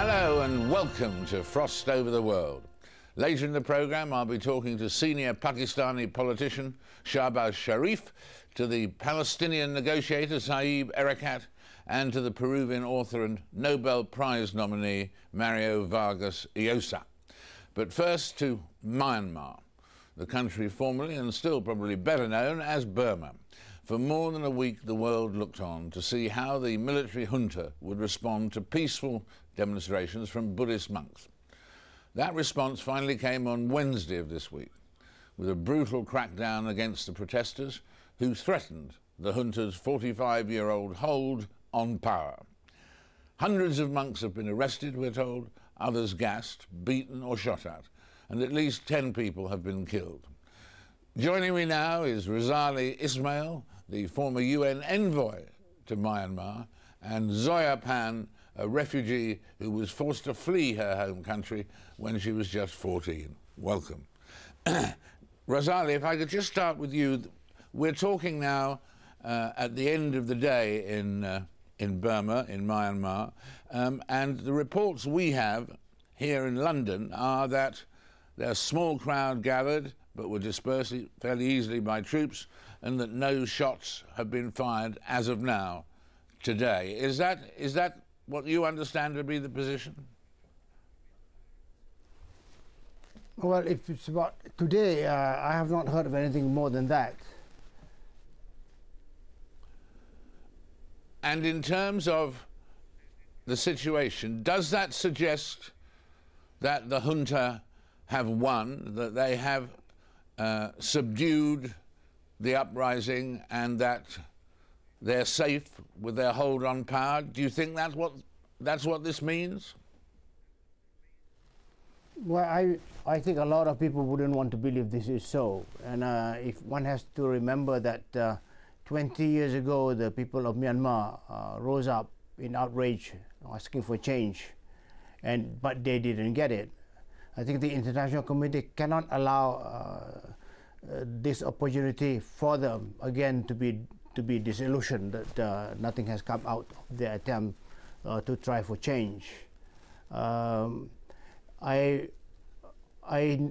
Hello and welcome to Frost Over the World. Later in the programme I'll be talking to senior Pakistani politician Shahbaz Sharif, to the Palestinian negotiator Saeed Erekat, and to the Peruvian author and Nobel Prize nominee Mario Vargas Llosa. But first to Myanmar, the country formerly and still probably better known as Burma. For more than a week the world looked on to see how the military junta would respond to peaceful demonstrations from Buddhist monks. That response finally came on Wednesday of this week, with a brutal crackdown against the protesters who threatened the junta's 45-year-old hold on power. Hundreds of monks have been arrested, we're told, others gassed, beaten or shot at, and at least 10 people have been killed. Joining me now is Razali Ismael, the former UN envoy to Myanmar, and Zoya Phan, a refugee who was forced to flee her home country when she was just 14. Welcome. Razali, if I could just start with you. We're talking now at the end of the day in Burma, in Myanmar, and the reports we have here in London are that there's a small crowd gathered but were dispersed fairly easily by troops, and that no shots have been fired as of now, today. Is that what you understand to be the position? Well, if it's about today, I have not heard of anything more than that. And in terms of the situation, does that suggest that the junta have won, that they have subdued the uprising, and that they're safe with their hold on power? Do you think that's what this means? Well, I think a lot of people wouldn't want to believe this is so. And if one has to remember that 20 years ago, the people of Myanmar rose up in outrage, asking for change, but they didn't get it. I think the international community cannot allow this opportunity for them again to be disillusioned that nothing has come out of their attempt to try for change. I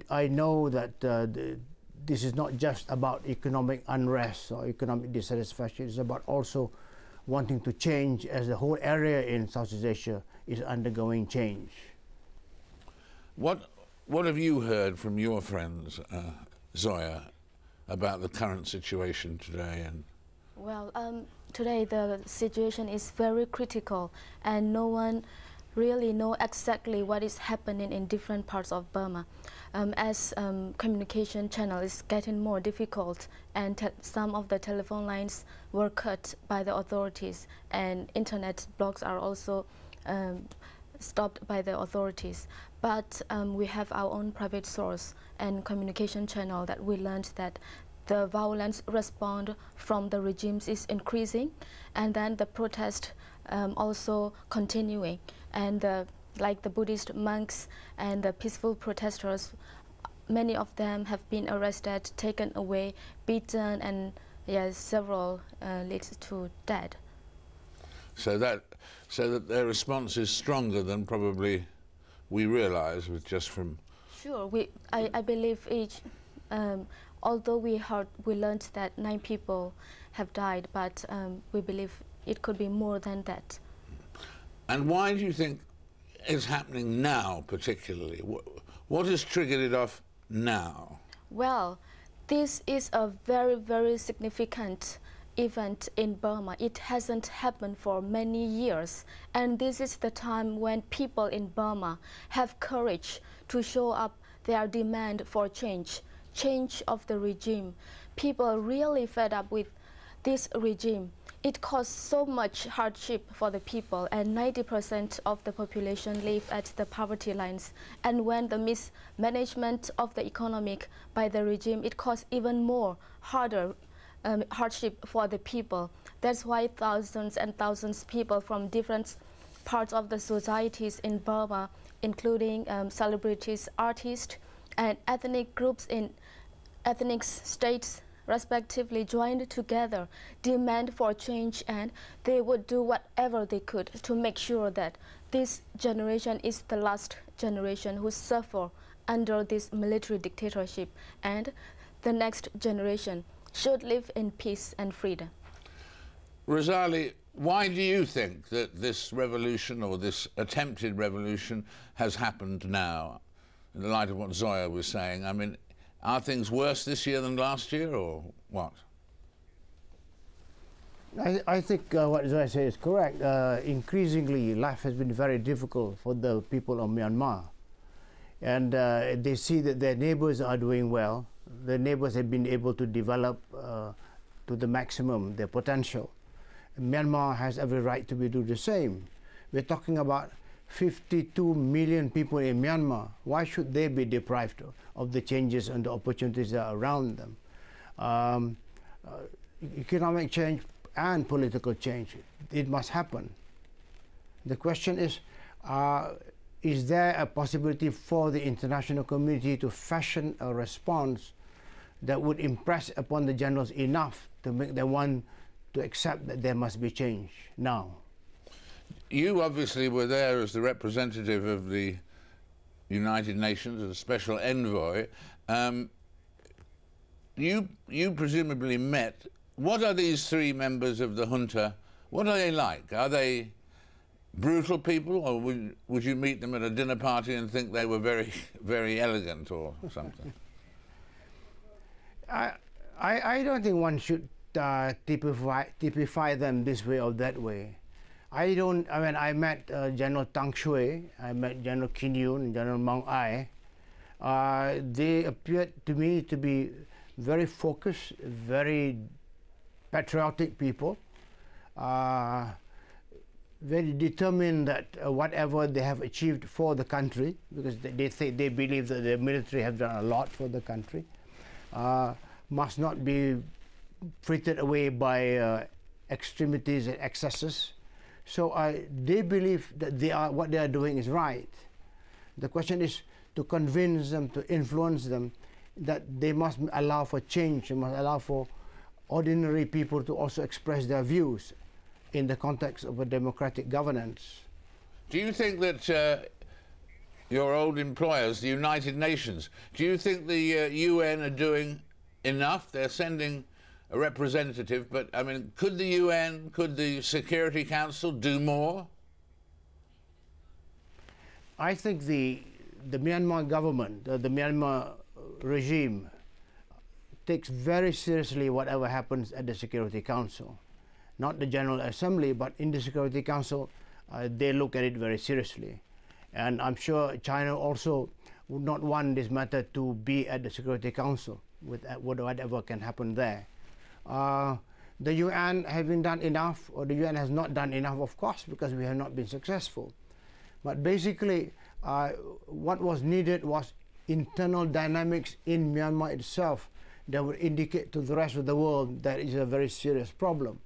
know that this is not just about economic unrest or economic dissatisfaction. It's about also wanting to change, as the whole area in Southeast Asia is undergoing change. What have you heard from your friends, Zoya, about the current situation today? Well, today the situation is very critical, and no one really knows exactly what is happening in different parts of Burma. As communication channel is getting more difficult, and some of the telephone lines were cut by the authorities, and internet blogs are also stopped by the authorities. But we have our own private source and communication channel that we learned that the violence response from the regimes is increasing, and then the protest also continuing. And like the Buddhist monks and the peaceful protesters, many of them have been arrested, taken away, beaten, and several leads to death. So that their response is stronger than probably we realize, with just from... Sure, I believe although we learned that 9 people have died, but we believe it could be more than that. And why do you think it's happening now, particularly? What has triggered it off now? Well, this is a very, very significant event in Burma. It hasn't happened for many years, and this is the time when people in Burma have courage to show up their demand for change of the regime. People are really fed up with this regime. It caused so much hardship for the people, and 90% of the population live at the poverty lines. And when the mismanagement of the economic by the regime, it caused even more hardship for the people. That's why thousands and thousands of people from different parts of the societies in Burma, including celebrities, artists, and ethnic groups in ethnic states respectively joined together, demand for change, and they would do whatever they could to make sure that this generation is the last generation who suffer under this military dictatorship, and the next generation should live in peace and freedom. Razali, why do you think that this revolution, or this attempted revolution, has happened now, in the light of what Zoya was saying? I mean, are things worse this year than last year, or what? I think what Zoya says is correct. Increasingly, life has been very difficult for the people of Myanmar. And they see that their neighbors are doing well. Their neighbors have been able to develop to the maximum their potential. Myanmar has every right to do the same. We're talking about 52 million people in Myanmar. Why should they be deprived of the changes and the opportunities that are around them? Economic change and political change, it must happen. The question is there a possibility for the international community to fashion a response that would impress upon the generals enough to make them want to accept that there must be change now? You obviously were there as the representative of the United Nations, as a special envoy. You presumably met. What are these three members of the junta? What are they like? Are they brutal people, or would you meet them at a dinner party and think they were very, very elegant or something? I don't think one should typify them this way or that way. I met General Tang Shui, I met General Kin Yun, General Maung Ai. They appeared to me to be very focused, very patriotic people, very determined that whatever they have achieved for the country, because they believe that the military have done a lot for the country, must not be frittered away by extremities and excesses. So they believe that what they are doing is right. The question is to convince them, to influence them, that they must allow for change, they must allow for ordinary people to also express their views in the context of a democratic governance. Do you think that your old employers, the United Nations, do you think the UN are doing enough? They're sending a representative, but I mean, could the UN, could the Security Council do more? I think the Myanmar government, the Myanmar regime, takes very seriously whatever happens at the Security Council. Not the General Assembly, but in the Security Council, they look at it very seriously. And I'm sure China also would not want this matter to be at the Security Council with whatever can happen there. The UN having done enough, or the UN has not done enough, of course, because we have not been successful. But basically, what was needed was internal dynamics in Myanmar itself that would indicate to the rest of the world that it's a very serious problem.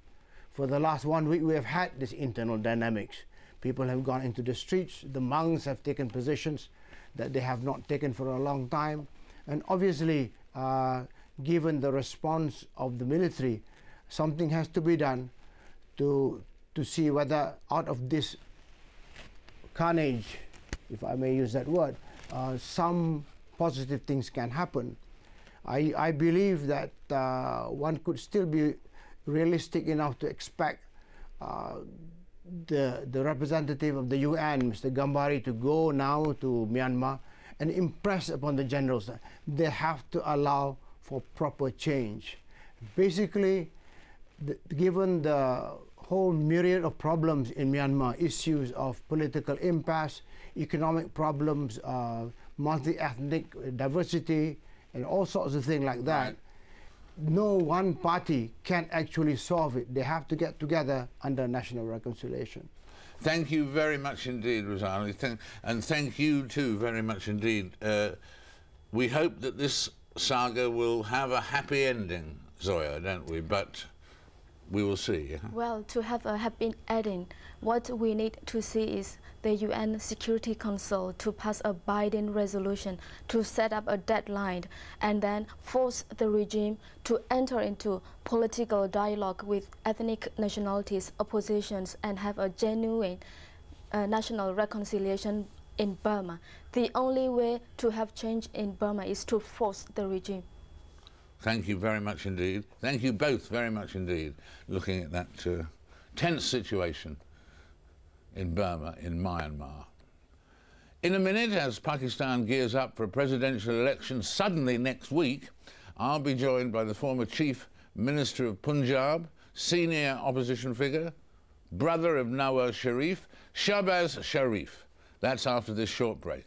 For the last 1 week, we have had this internal dynamics. People have gone into the streets, the monks have taken positions that they have not taken for a long time. And obviously, given the response of the military, something has to be done to see whether out of this carnage, if I may use that word, some positive things can happen. I believe that one could still be realistic enough to expect the representative of the UN, Mr. Gambari, to go now to Myanmar and impress upon the generals that they have to allow for proper change. Basically, given the whole myriad of problems in Myanmar, issues of political impasse, economic problems, multi-ethnic diversity, and all sorts of things like that, no one party can actually solve it. They have to get together under national reconciliation. Thank you very much indeed, Razali, and thank you too very much indeed. We hope that this saga will have a happy ending, Zoya, don't we? But we will see. Well, to have a happy ending, what we need to see is the UN Security Council to pass a binding resolution to set up a deadline and then force the regime to enter into political dialogue with ethnic nationalities, oppositions, and have a genuine national reconciliation in Burma. The only way to have change in Burma is to force the regime. Thank you very much indeed. Thank you both very much indeed, looking at that tense situation in Burma, in Myanmar. In a minute, as Pakistan gears up for a presidential election suddenly next week, I'll be joined by the former Chief Minister of Punjab, senior opposition figure, brother of Nawaz Sharif, Shahbaz Sharif. That's after this short break.